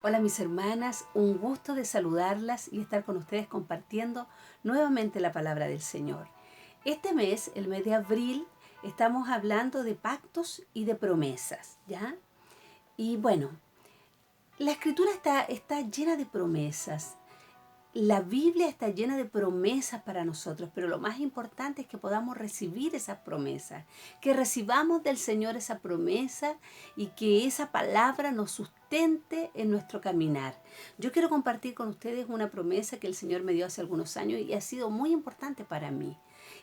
Hola mis hermanas, un gusto de saludarlas y estar con ustedes compartiendo nuevamente la palabra del Señor. Este mes, el mes de abril, estamos hablando de pactos y de promesas, ¿ya? Y bueno, la escritura está llena de promesas. La Biblia está llena de promesas para nosotros, pero lo más importante es que podamos recibir esas promesas, que recibamos del Señor esa promesa y que esa palabra nos sustente en nuestro caminar. Yo quiero compartir con ustedes una promesa que el Señor me dio hace algunos años y ha sido muy importante para mí.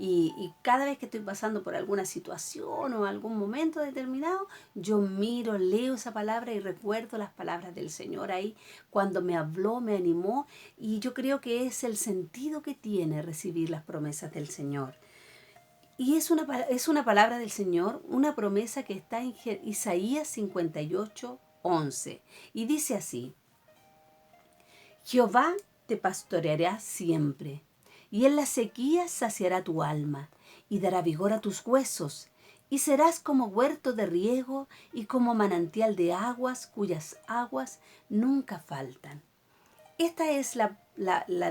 Y cada vez que estoy pasando por alguna situación o algún momento determinado, yo miro, leo esa palabra y recuerdo las palabras del Señor ahí cuando me habló, me animó, y yo creo que es el sentido que tiene recibir las promesas del Señor. Y es una palabra del Señor, una promesa que está en Isaías 58:11. Y dice así: Jehová te pastoreará siempre, y en la sequía saciará tu alma, y dará vigor a tus huesos, y serás como huerto de riego y como manantial de aguas cuyas aguas nunca faltan. Esta es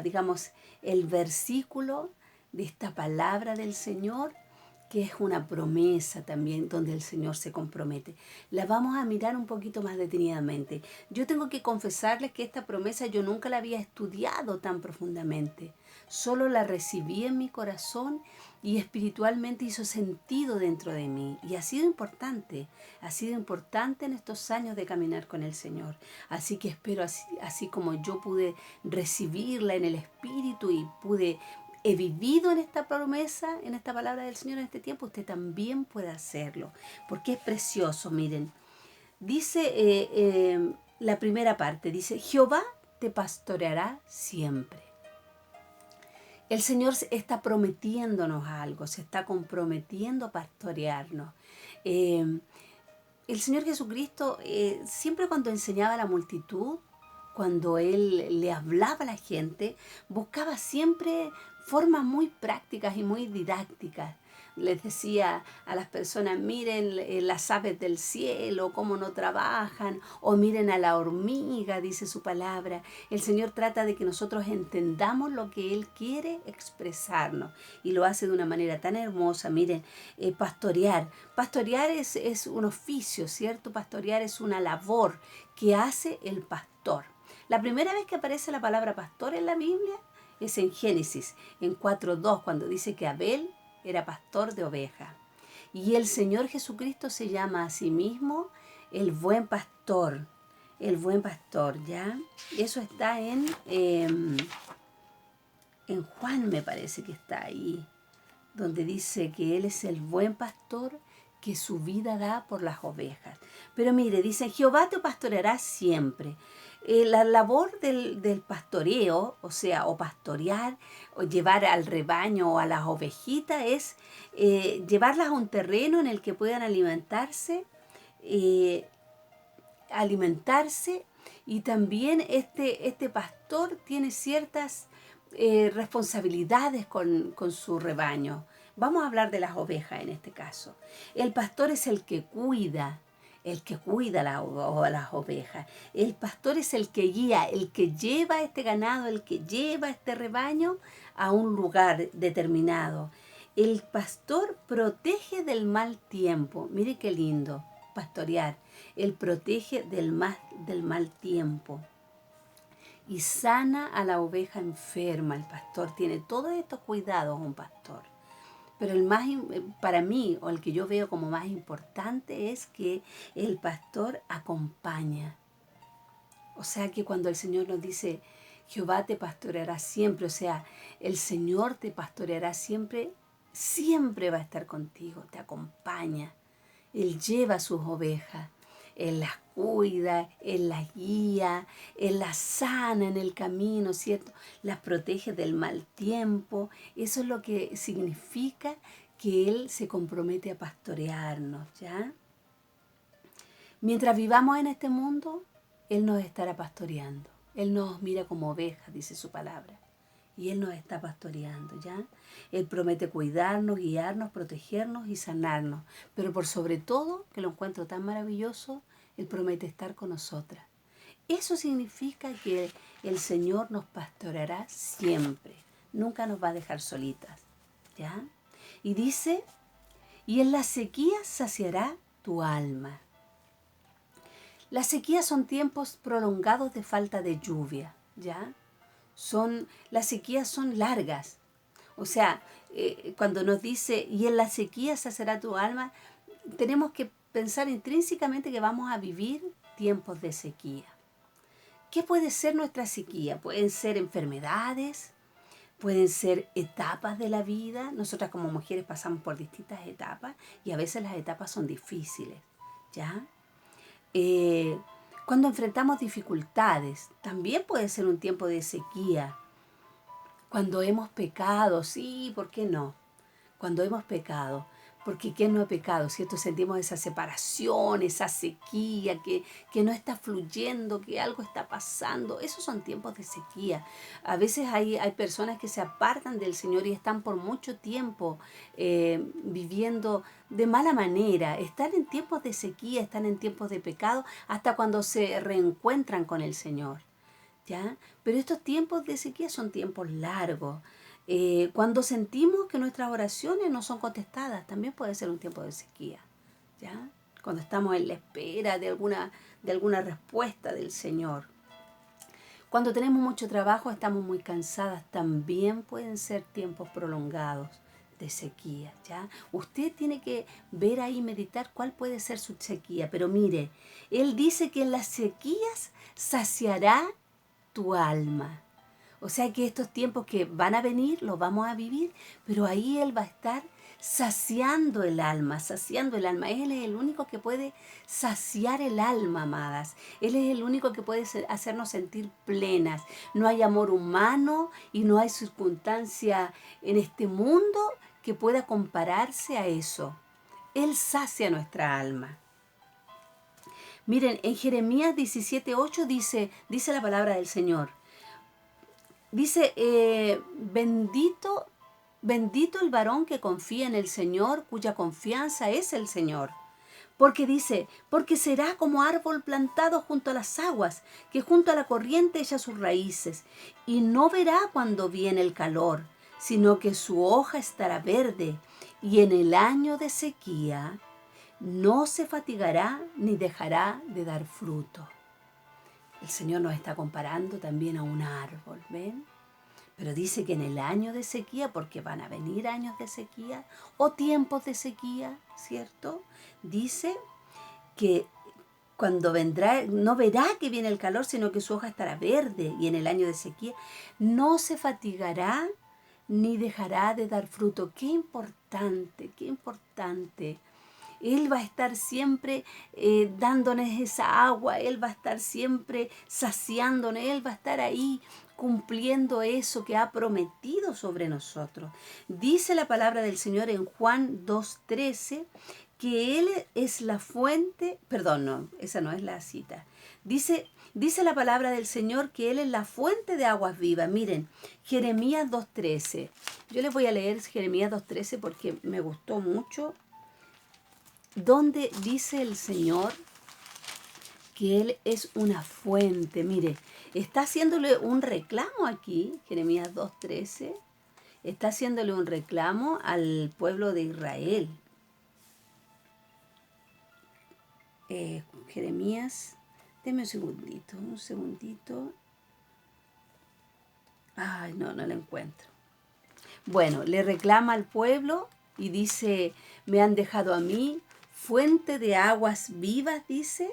digamos, el versículo de esta palabra del Señor, que es una promesa también donde el Señor se compromete. La vamos a mirar un poquito más detenidamente. Yo tengo que confesarles que esta promesa yo nunca la había estudiado tan profundamente. Solo la recibí en mi corazón y espiritualmente hizo sentido dentro de mí. Y ha sido importante en estos años de caminar con el Señor. Así que espero, así como yo pude recibirla en el Espíritu y he vivido en esta promesa, en esta palabra del Señor en este tiempo, usted también puede hacerlo, porque es precioso. Miren, dice la primera parte, dice: Jehová te pastoreará siempre. El Señor está prometiéndonos algo, se está comprometiendo a pastorearnos. Eh, el Señor Jesucristo, siempre cuando enseñaba a la multitud, cuando Él le hablaba a la gente, buscaba siempre formas muy prácticas y muy didácticas. Les decía a las personas: miren las aves del cielo, cómo no trabajan, o miren a la hormiga, dice su palabra. El Señor trata de que nosotros entendamos lo que Él quiere expresarnos, y lo hace de una manera tan hermosa. Miren, pastorear. Pastorear es un oficio, ¿cierto? Pastorear es una labor que hace el pastor. La primera vez que aparece la palabra pastor en la Biblia es en Génesis, en 4:2, cuando dice que Abel era pastor de ovejas. Y el Señor Jesucristo se llama a sí mismo el buen pastor, ¿ya? Eso está en Juan, me parece que está ahí, donde dice que Él es el buen pastor que su vida da por las ovejas. Pero mire, dice: Jehová te pastoreará siempre. La labor del pastoreo, o sea, o pastorear, o llevar al rebaño o a las ovejitas, es llevarlas a un terreno en el que puedan eh, alimentarse, y también este pastor tiene ciertas responsabilidades con su rebaño. Vamos a hablar de las ovejas en este caso. El pastor es el que cuida las ovejas. El pastor es el que guía, el que lleva este ganado, el que lleva este rebaño a un lugar determinado. El pastor protege del mal tiempo. Mire qué lindo, pastorear. Él protege del mal tiempo y sana a la oveja enferma. El pastor tiene todos estos cuidados, un pastor. Pero para mí, o el que yo veo como más importante, es que el pastor acompaña. O sea que cuando el Señor nos dice: Jehová te pastoreará siempre, o sea, el Señor te pastoreará siempre, siempre va a estar contigo, te acompaña. Él lleva a sus ovejas, Él las cuida, Él las guía, Él las sana en el camino, ¿cierto? Las protege del mal tiempo. Eso es lo que significa que Él se compromete a pastorearnos, ¿ya? Mientras vivamos en este mundo, Él nos estará pastoreando. Él nos mira como ovejas, dice su palabra. Y Él nos está pastoreando, ¿ya? Él promete cuidarnos, guiarnos, protegernos y sanarnos. Pero por sobre todo, que lo encuentro tan maravilloso, Él promete estar con nosotras. Eso significa que el Señor nos pastoreará siempre. Nunca nos va a dejar solitas, ¿ya? Y dice, y en la sequía saciará tu alma. Las sequías son tiempos prolongados de falta de lluvia, ¿ya? Las sequías son largas. O sea, cuando nos dice, y en la sequía saciará tu alma, tenemos que pensar intrínsecamente que vamos a vivir tiempos de sequía. ¿Qué puede ser nuestra sequía? Pueden ser enfermedades, pueden ser etapas de la vida. Nosotras como mujeres pasamos por distintas etapas y a veces las etapas son difíciles, ¿ya? Cuando enfrentamos dificultades, también puede ser un tiempo de sequía. Cuando hemos pecado, sí, ¿por qué no? Cuando hemos pecado, porque ¿quién no ha pecado? ¿Cierto? Sentimos esa separación, esa sequía, que no está fluyendo, que algo está pasando. Esos son tiempos de sequía. A veces hay personas que se apartan del Señor y están por mucho tiempo viviendo de mala manera. Están en tiempos de sequía, están en tiempos de pecado, hasta cuando se reencuentran con el Señor, ¿ya? Pero estos tiempos de sequía son tiempos largos. Cuando sentimos que nuestras oraciones no son contestadas, también puede ser un tiempo de sequía, ¿ya? Cuando estamos en la espera de alguna respuesta del Señor. Cuando tenemos mucho trabajo, estamos muy cansadas, también pueden ser tiempos prolongados de sequía, ¿ya? Usted tiene que ver ahí, meditar cuál puede ser su sequía. Pero mire, Él dice que en las sequías saciará tu alma. O sea que estos tiempos que van a venir, los vamos a vivir, pero ahí Él va a estar saciando el alma, saciando el alma. Él es el único que puede saciar el alma, amadas. Él es el único que puede hacernos sentir plenas. No hay amor humano y no hay circunstancia en este mundo que pueda compararse a eso. Él sacia nuestra alma. Miren, en Jeremías 17:8 dice la palabra del Señor. Dice, bendito el varón que confía en el Señor, cuya confianza es el Señor. Porque dice, porque será como árbol plantado junto a las aguas, que junto a la corriente echa sus raíces, y no verá cuando viene el calor, sino que su hoja estará verde, y en el año de sequía no se fatigará ni dejará de dar fruto. El Señor nos está comparando también a un árbol, ¿ven? Pero dice que en el año de sequía, porque van a venir años de sequía o tiempos de sequía, ¿cierto? Dice que cuando vendrá, no verá que viene el calor, sino que su hoja estará verde, y en el año de sequía no se fatigará ni dejará de dar fruto. Qué importante, qué importante. Él va a estar siempre dándonos esa agua, Él va a estar siempre saciándonos, Él va a estar ahí cumpliendo eso que ha prometido sobre nosotros. Dice la palabra del Señor en Juan 2:13 que Él es la fuente, perdón, no, esa no es la cita. Dice la palabra del Señor que Él es la fuente de aguas vivas. Miren, Jeremías 2:13. Yo les voy a leer Jeremías 2:13 porque me gustó mucho, donde dice el Señor que Él es una fuente. Mire, está haciéndole un reclamo aquí, Jeremías 2:13, está haciéndole un reclamo al pueblo de Israel. Jeremías, denme un segundito. Ay, no la encuentro. Bueno, le reclama al pueblo y dice, me han dejado a mí fuente de aguas vivas, dice,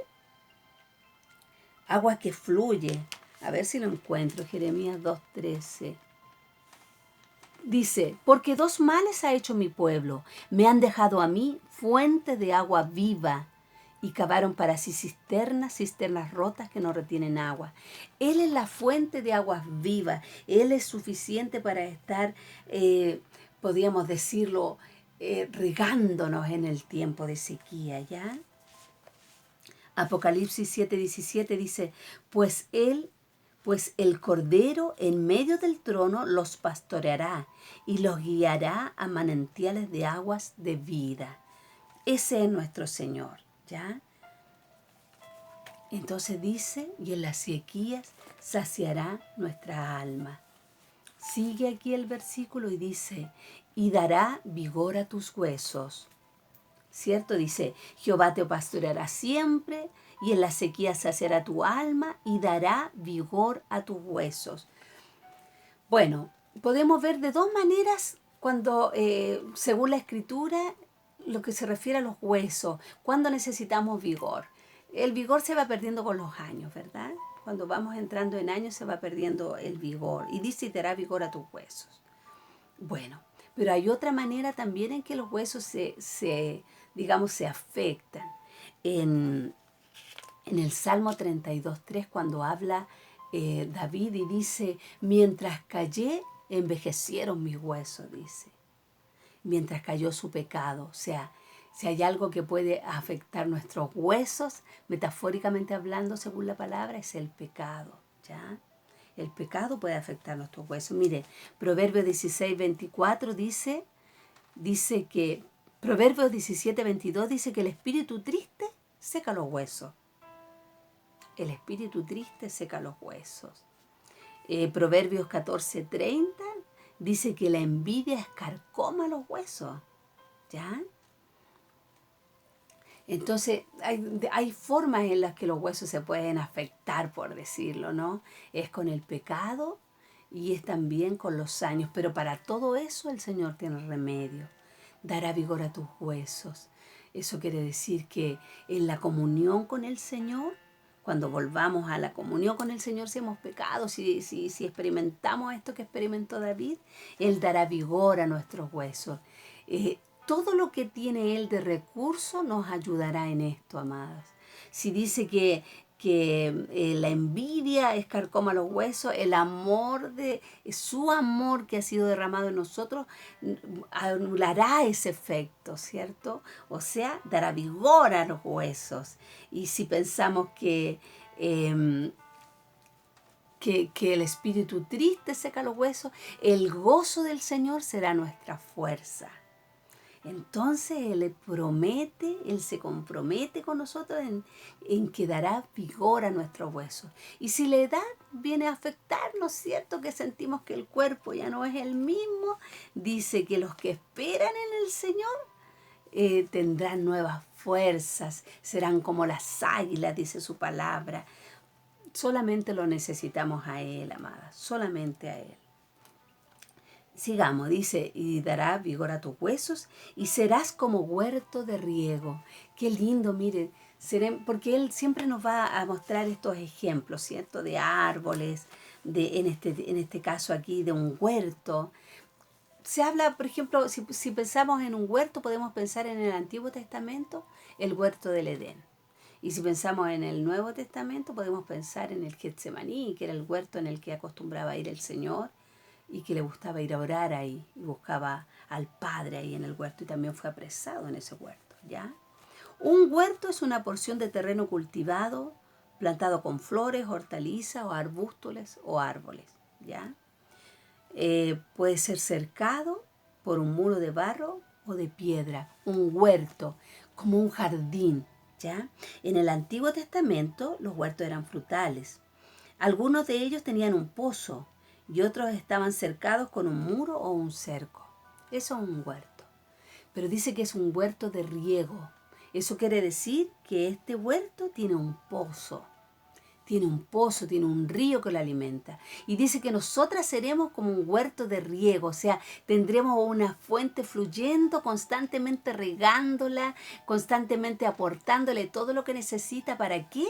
agua que fluye. A ver si lo encuentro, Jeremías 2:13. Dice, porque dos males ha hecho mi pueblo. Me han dejado a mí fuente de agua viva y cavaron para sí cisternas rotas que no retienen agua. Él es la fuente de aguas vivas. Él es suficiente para estar, podríamos decirlo, regándonos en el tiempo de sequía, ¿ya? Apocalipsis 7:17 dice, pues el Cordero en medio del trono los pastoreará y los guiará a manantiales de aguas de vida. Ese es nuestro Señor, ¿ya? Entonces dice, y en las sequías saciará nuestra alma. Sigue aquí el versículo y dice, y dará vigor a tus huesos. ¿Cierto? Dice, Jehová te pastoreará siempre, y en la sequía saciará tu alma, y dará vigor a tus huesos. Bueno, podemos ver de dos maneras cuando, según la Escritura, lo que se refiere a los huesos, cuando necesitamos vigor. El vigor se va perdiendo con los años, ¿verdad? Cuando vamos entrando en años se va perdiendo el vigor. Y dice, y te dará vigor a tus huesos. Bueno, pero hay otra manera también en que los huesos se afectan. En el Salmo 32:3, cuando habla David y dice, mientras callé, envejecieron mis huesos, dice. Mientras cayó su pecado. O sea, si hay algo que puede afectar nuestros huesos, metafóricamente hablando, según la palabra, es el pecado, ¿ya? El pecado puede afectar nuestros huesos. Mire, Proverbios 16:24 dice que, Proverbios 17:22 dice que el espíritu triste seca los huesos. El espíritu triste seca los huesos. Proverbios 14:30 dice que la envidia escarcoma los huesos, ¿ya? Entonces, hay formas en las que los huesos se pueden afectar, por decirlo, ¿no? Es con el pecado y es también con los años. Pero para todo eso el Señor tiene remedio. Dará vigor a tus huesos. Eso quiere decir que en la comunión con el Señor, cuando volvamos a la comunión con el Señor, si hemos pecado, si experimentamos esto que experimentó David, Él dará vigor a nuestros huesos. Todo lo que tiene Él de recurso nos ayudará en esto, amadas. Si dice que la envidia escarcoma los huesos, su amor que ha sido derramado en nosotros anulará ese efecto, ¿cierto? O sea, dará vigor a los huesos. Y si pensamos que el espíritu triste seca los huesos, el gozo del Señor será nuestra fuerza. Entonces Él se compromete con nosotros en que dará vigor a nuestros huesos. Y si la edad viene a afectarnos, ¿cierto? Que sentimos que el cuerpo ya no es el mismo, dice que los que esperan en el Señor tendrán nuevas fuerzas, serán como las águilas, dice su palabra. Solamente lo necesitamos a Él, amada, solamente a Él. Sigamos, dice, y dará vigor a tus huesos y serás como huerto de riego. Qué lindo, miren, porque Él siempre nos va a mostrar estos ejemplos, ¿cierto? De árboles, en este caso aquí, de un huerto. Se habla, por ejemplo, si pensamos en un huerto, podemos pensar en el Antiguo Testamento, el huerto del Edén. Y si pensamos en el Nuevo Testamento, podemos pensar en el Getsemaní, que era el huerto en el que acostumbraba a ir el Señor, y que le gustaba ir a orar ahí, y buscaba al Padre ahí en el huerto, y también fue apresado en ese huerto, ¿ya? Un huerto es una porción de terreno cultivado, plantado con flores, hortalizas o arbustos o árboles, ¿ya? Puede ser cercado por un muro de barro o de piedra, un huerto, como un jardín, ¿ya? En el Antiguo Testamento los huertos eran frutales. Algunos de ellos tenían un pozo, y otros estaban cercados con un muro o un cerco. Eso es un huerto. Pero dice que es un huerto de riego. Eso quiere decir que este huerto tiene un pozo. Tiene un río que lo alimenta. Y dice que nosotras seremos como un huerto de riego, o sea, tendremos una fuente fluyendo, constantemente regándola, constantemente aportándole todo lo que necesita. ¿Para qué?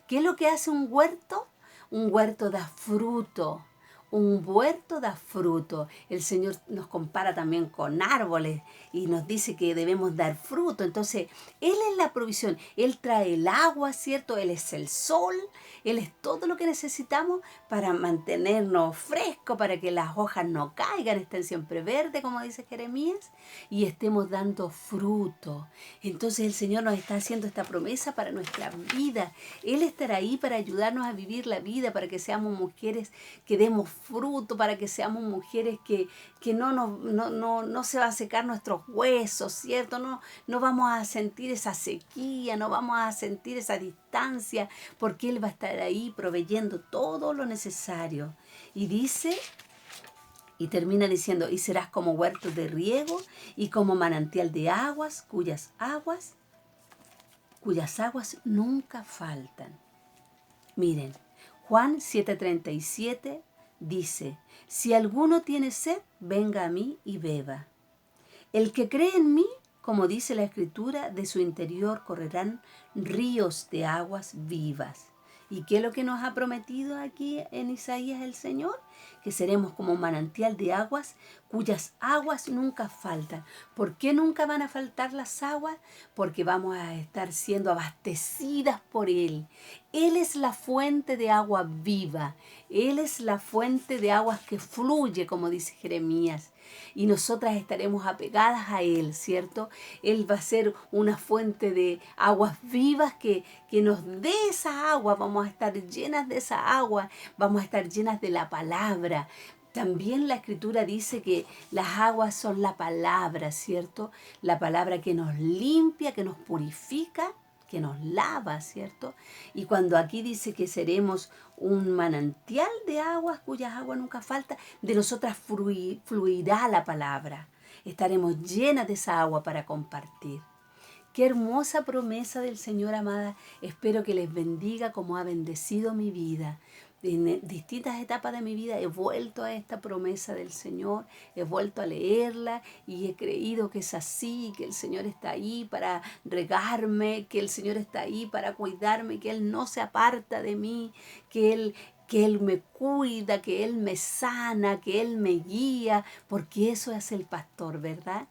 ¿Qué es lo que hace un huerto? Un huerto da fruto. Un huerto da fruto. El Señor nos compara también con árboles y nos dice que debemos dar fruto. Entonces, Él es la provisión. Él trae el agua, ¿cierto? Él es el sol. Él es todo lo que necesitamos para mantenernos frescos, para que las hojas no caigan, estén siempre verdes, como dice Jeremías, y estemos dando fruto. Entonces, el Señor nos está haciendo esta promesa para nuestra vida. Él estará ahí para ayudarnos a vivir la vida, para que seamos mujeres que demos fruto, para que seamos mujeres que no se va a secar nuestros huesos, ¿cierto? No vamos a sentir esa sequía, no vamos a sentir esa distancia, porque Él va a estar ahí proveyendo todo lo necesario. Y dice, y termina diciendo, y serás como huerto de riego y como manantial de aguas, cuyas aguas nunca faltan. Miren, Juan 7:37 dice, si alguno tiene sed, venga a mí y beba. El que cree en mí, como dice la Escritura, de su interior correrán ríos de aguas vivas. ¿Y qué es lo que nos ha prometido aquí en Isaías el Señor? Que seremos como un manantial de aguas cuyas aguas nunca faltan. ¿Por qué nunca van a faltar las aguas? Porque vamos a estar siendo abastecidas por Él. Él es la fuente de agua viva. Él es la fuente de aguas que fluye, como dice Jeremías. Y nosotras estaremos apegadas a Él, ¿cierto? Él va a ser una fuente de aguas vivas que nos dé esa agua. Vamos a estar llenas de esa agua, vamos a estar llenas de la palabra. También la Escritura dice que las aguas son la palabra, ¿cierto? La palabra que nos limpia, que nos purifica, que nos lava, ¿cierto? Y cuando aquí dice que seremos un manantial de aguas cuyas aguas nunca faltan, de nosotras fluirá la palabra. Estaremos llenas de esa agua para compartir. Qué hermosa promesa del Señor, amada. Espero que les bendiga como ha bendecido mi vida. En distintas etapas de mi vida he vuelto a esta promesa del Señor, he vuelto a leerla y he creído que es así, que el Señor está ahí para regarme, que el Señor está ahí para cuidarme, que Él no se aparta de mí, que Él me cuida, que Él me sana, que Él me guía, porque eso es el pastor, ¿verdad?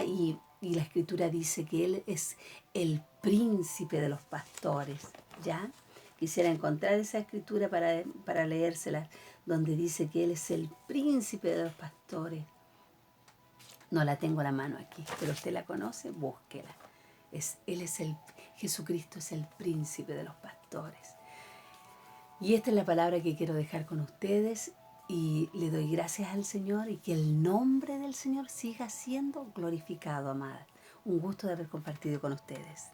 Y la Escritura dice que Él es el príncipe de los pastores, ¿ya? Quisiera encontrar esa Escritura para leérsela, donde dice que Él es el príncipe de los pastores. No la tengo a la mano aquí, pero usted la conoce, búsquela. Jesucristo es el príncipe de los pastores. Y esta es la palabra que quiero dejar con ustedes. Y le doy gracias al Señor y que el nombre del Señor siga siendo glorificado, amada. Un gusto de haber compartido con ustedes.